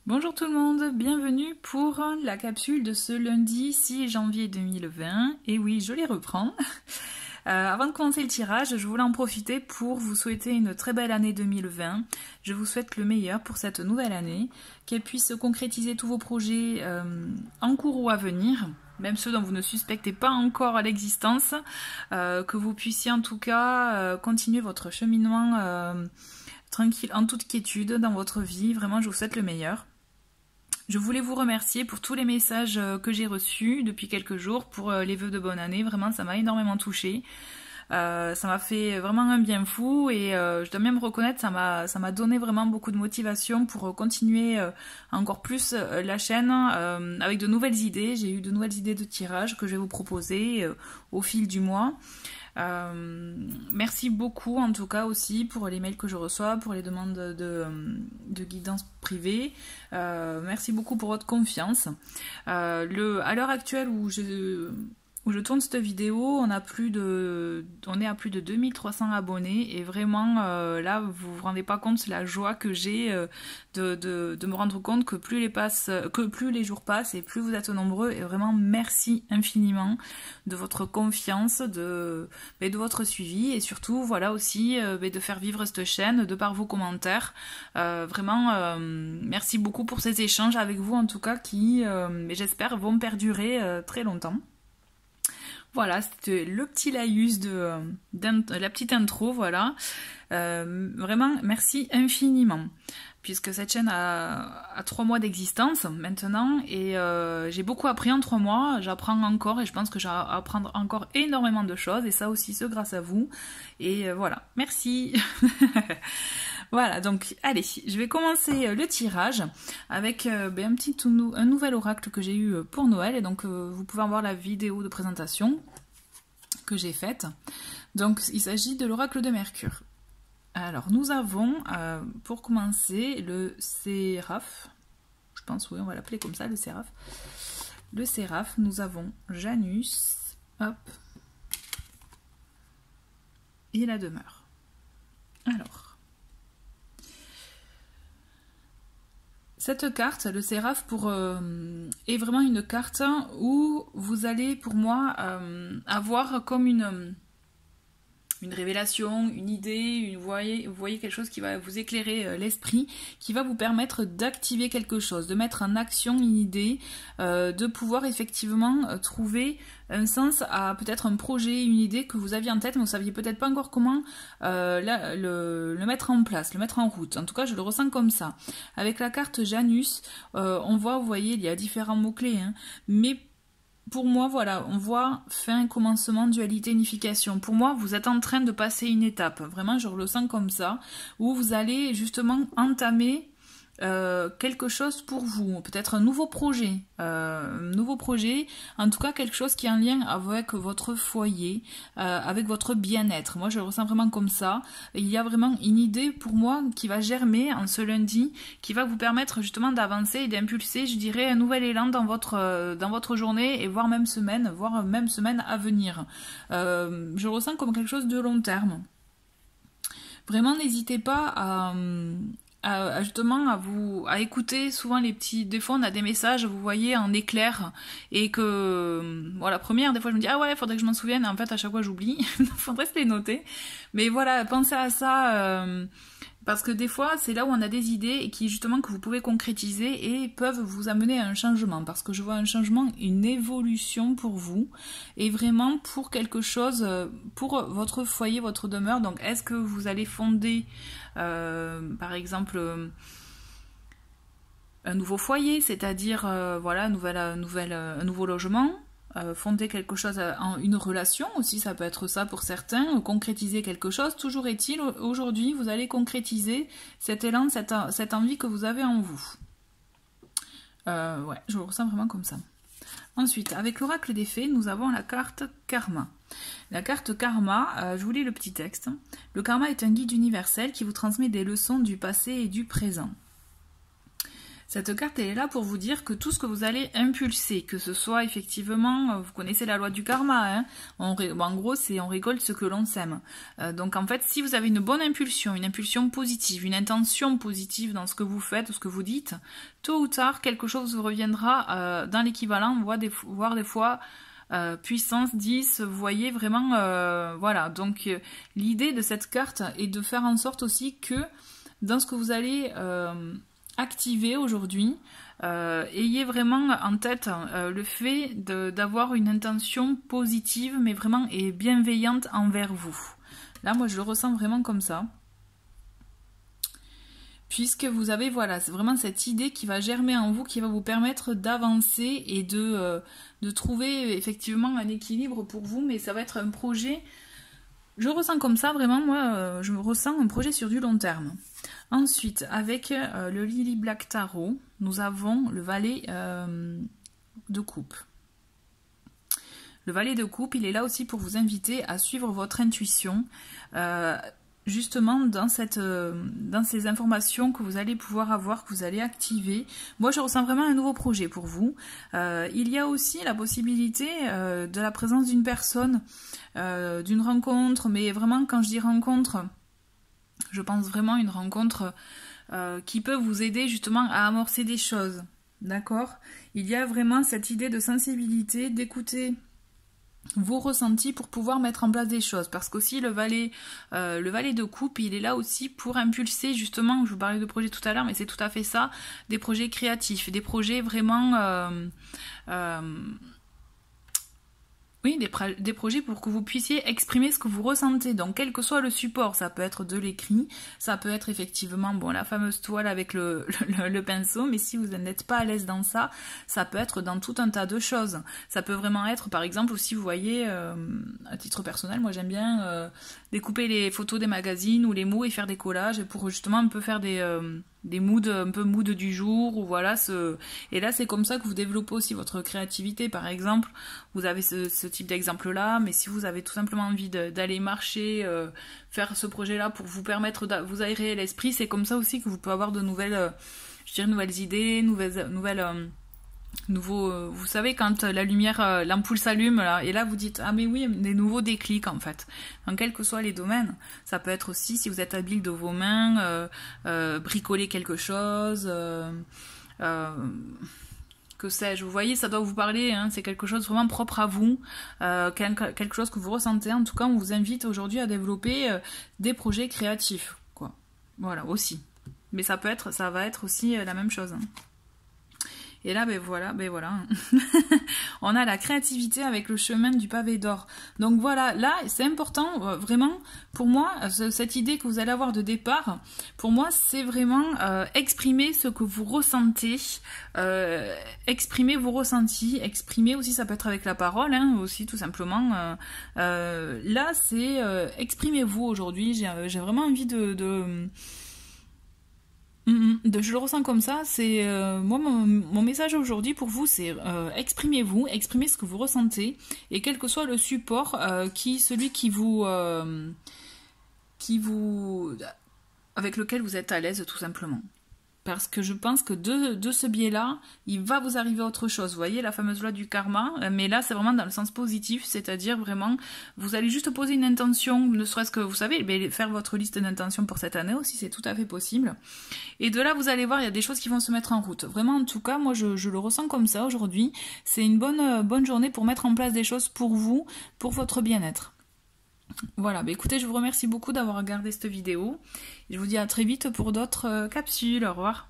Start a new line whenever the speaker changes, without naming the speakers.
Bonjour tout le monde, bienvenue pour la capsule de ce lundi 6 janvier 2020. Et oui, je les reprends. Avant de commencer le tirage, je voulais en profiter pour vous souhaiter une très belle année 2020. Je vous souhaite le meilleur pour cette nouvelle année, qu'elle puisse concrétiser tous vos projets en cours ou à venir, même ceux dont vous ne suspectez pas encore à l'existence, que vous puissiez en tout cas continuer votre cheminement tranquille, en toute quiétude dans votre vie. Vraiment, je vous souhaite le meilleur. Je voulais vous remercier pour tous les messages que j'ai reçus depuis quelques jours pour les vœux de bonne année. Vraiment, ça m'a énormément touchée. Ça m'a fait vraiment un bien fou et je dois même reconnaître, ça m'a donné vraiment beaucoup de motivation pour continuer encore plus la chaîne avec de nouvelles idées. J'ai eu de nouvelles idées de tirage que je vais vous proposer au fil du mois. Merci beaucoup en tout cas aussi pour les mails que je reçois, pour les demandes de guidance privée. Merci beaucoup pour votre confiance. À l'heure actuelle où je tourne cette vidéo, on est à plus de 2300 abonnés et vraiment là vous vous rendez pas compte la joie que j'ai de me rendre compte que plus les jours passent et plus vous êtes nombreux, et vraiment merci infiniment de votre confiance, de votre suivi et surtout voilà aussi de faire vivre cette chaîne de par vos commentaires. Vraiment merci beaucoup pour ces échanges avec vous en tout cas qui j'espère vont perdurer très longtemps. Voilà, c'était le petit laïus la petite intro, voilà. Vraiment, merci infiniment. Puisque cette chaîne a 3 mois d'existence maintenant, et j'ai beaucoup appris en 3 mois, j'apprends encore, et je pense que j'ai à apprendre encore énormément de choses, et ça aussi, c'est grâce à vous. Et voilà, merci. Voilà, donc allez, je vais commencer le tirage avec un nouvel oracle que j'ai eu pour Noël, et donc vous pouvez en voir la vidéo de présentation que j'ai faite. Donc il s'agit de l'oracle de Mercure. Alors nous avons, pour commencer, le Séraphe, je pense, oui, on va l'appeler comme ça, le Séraphe. Le Séraphe, nous avons Janus, hop, et la demeure. Alors, cette carte, le Séraphe, est vraiment une carte où vous allez, pour moi, avoir comme une révélation, une idée, vous voyez quelque chose qui va vous éclairer l'esprit, qui va vous permettre d'activer quelque chose, de mettre en action une idée, de pouvoir effectivement trouver un sens à peut-être un projet, une idée que vous aviez en tête, mais vous ne saviez peut-être pas encore comment le mettre en place, le mettre en route. En tout cas, je le ressens comme ça. Avec la carte Janus, on voit, vous voyez, il y a différents mots-clés, hein, mais pour moi, voilà, on voit fin, commencement, dualité, unification. Pour moi, vous êtes en train de passer une étape. Vraiment, je le sens comme ça, où vous allez justement entamer quelque chose pour vous, peut-être un nouveau projet, en tout cas quelque chose qui est en lien avec votre foyer, avec votre bien-être. Moi je le ressens vraiment comme ça. Il y a vraiment une idée pour moi qui va germer en ce lundi, qui va vous permettre justement d'avancer et d'impulser, je dirais, un nouvel élan dans votre journée et voire même semaine à venir. Je le ressens comme quelque chose de long terme. Vraiment, n'hésitez pas justement à écouter souvent les petits. Des fois on a des messages, vous voyez, en éclair, et que voilà, première, des fois je me dis ah ouais, faudrait que je m'en souvienne, et en fait à chaque fois j'oublie. Faudrait se les noter, mais voilà, pensez à ça, parce que des fois c'est là où on a des idées et qui justement que vous pouvez concrétiser et peuvent vous amener à un changement, parce que je vois un changement, une évolution pour vous et vraiment pour quelque chose, pour votre foyer, votre demeure. Donc est-ce que vous allez fonder par exemple un nouveau foyer, c'est-à-dire voilà, un nouveau logement, fonder quelque chose, une relation aussi, ça peut être ça pour certains, concrétiser quelque chose. Toujours est-il, aujourd'hui, vous allez concrétiser cet élan, cette envie que vous avez en vous. Ouais, je le ressens vraiment comme ça. Ensuite, avec l'oracle des fées, nous avons la carte Karma. La carte Karma, je vous lis le petit texte. Le karma est un guide universel qui vous transmet des leçons du passé et du présent. Cette carte, elle est là pour vous dire que tout ce que vous allez impulser, que ce soit effectivement, vous connaissez la loi du karma, hein, en gros, c'est on récolte ce que l'on sème. Donc en fait, si vous avez une bonne impulsion, une impulsion positive, une intention positive dans ce que vous faites ou ce que vous dites, tôt ou tard, quelque chose vous reviendra dans l'équivalent, voire des fois puissance 10, vous voyez vraiment, voilà. Donc l'idée de cette carte est de faire en sorte aussi que dans ce que vous allez activer aujourd'hui, ayez vraiment en tête le fait d'avoir une intention positive, mais vraiment et bienveillante envers vous. Là, moi, je le ressens vraiment comme ça. Puisque vous avez, voilà, c'est vraiment cette idée qui va germer en vous, qui va vous permettre d'avancer et de trouver effectivement un équilibre pour vous, mais ça va être un projet, je ressens comme ça, vraiment, moi, je me ressens un projet sur du long terme. Ensuite, avec le Lily Black Tarot, nous avons le valet de coupe. Le valet de coupe, il est là aussi pour vous inviter à suivre votre intuition, justement dans ces informations que vous allez pouvoir avoir, que vous allez activer. Moi, je ressens vraiment un nouveau projet pour vous. Il y a aussi la possibilité de la présence d'une personne, d'une rencontre, mais vraiment, quand je dis rencontre, je pense vraiment une rencontre qui peut vous aider justement à amorcer des choses, d'accord? Il y a vraiment cette idée de sensibilité, d'écouter vos ressentis pour pouvoir mettre en place des choses, parce qu'aussi le valet de coupe, il est là aussi pour impulser justement, je vous parlais de projets tout à l'heure, mais c'est tout à fait ça, des projets créatifs, des projets vraiment oui, des projets pour que vous puissiez exprimer ce que vous ressentez. Donc, quel que soit le support, ça peut être de l'écrit, ça peut être effectivement, bon, la fameuse toile avec le pinceau, mais si vous n'êtes pas à l'aise dans ça, ça peut être dans tout un tas de choses. Ça peut vraiment être, par exemple, aussi, vous voyez, à titre personnel, moi j'aime bien découper les photos des magazines ou les mots et faire des collages pour justement un peu faire des moods, un peu mood du jour, ou voilà, et là c'est comme ça que vous développez aussi votre créativité. Par exemple, vous avez ce type d'exemple là, mais si vous avez tout simplement envie d'aller marcher, faire ce projet là pour vous permettre de vous aérer l'esprit, c'est comme ça aussi que vous pouvez avoir de nouvelles, nouvelles idées, vous savez quand la lumière, l'ampoule s'allume là, et là vous dites ah mais oui, des nouveaux déclics en fait, dans quels que soient les domaines. Ça peut être aussi, si vous êtes habile de vos mains, bricoler quelque chose, que sais-je, vous voyez, ça doit vous parler, hein, c'est quelque chose vraiment propre à vous, quelque chose que vous ressentez. En tout cas, on vous invite aujourd'hui à développer des projets créatifs, quoi. Voilà, aussi. Mais ça va être aussi la même chose, hein. Et là, ben voilà. On a la créativité avec le chemin du pavé d'or. Donc voilà, là, c'est important, vraiment, pour moi, cette idée que vous allez avoir de départ, pour moi, c'est vraiment exprimer ce que vous ressentez, exprimer vos ressentis, exprimer aussi, ça peut être avec la parole, hein, aussi, tout simplement. Là, c'est exprimez-vous aujourd'hui. J'ai vraiment envie je le ressens comme ça, c'est moi mon message aujourd'hui pour vous, c'est exprimez-vous, exprimez ce que vous ressentez, et quel que soit le support celui qui vous avec lequel vous êtes à l'aise, tout simplement. Parce que je pense que de ce biais-là, il va vous arriver autre chose. Vous voyez, la fameuse loi du karma, mais là, c'est vraiment dans le sens positif, c'est-à-dire vraiment, vous allez juste poser une intention, ne serait-ce que, vous savez, mais faire votre liste d'intentions pour cette année aussi, c'est tout à fait possible. Et de là, vous allez voir, il y a des choses qui vont se mettre en route. Vraiment, en tout cas, moi, je le ressens comme ça aujourd'hui. C'est une bonne journée pour mettre en place des choses pour vous, pour votre bien-être. Voilà, bah écoutez, je vous remercie beaucoup d'avoir regardé cette vidéo. Je vous dis à très vite pour d'autres capsules. Au revoir.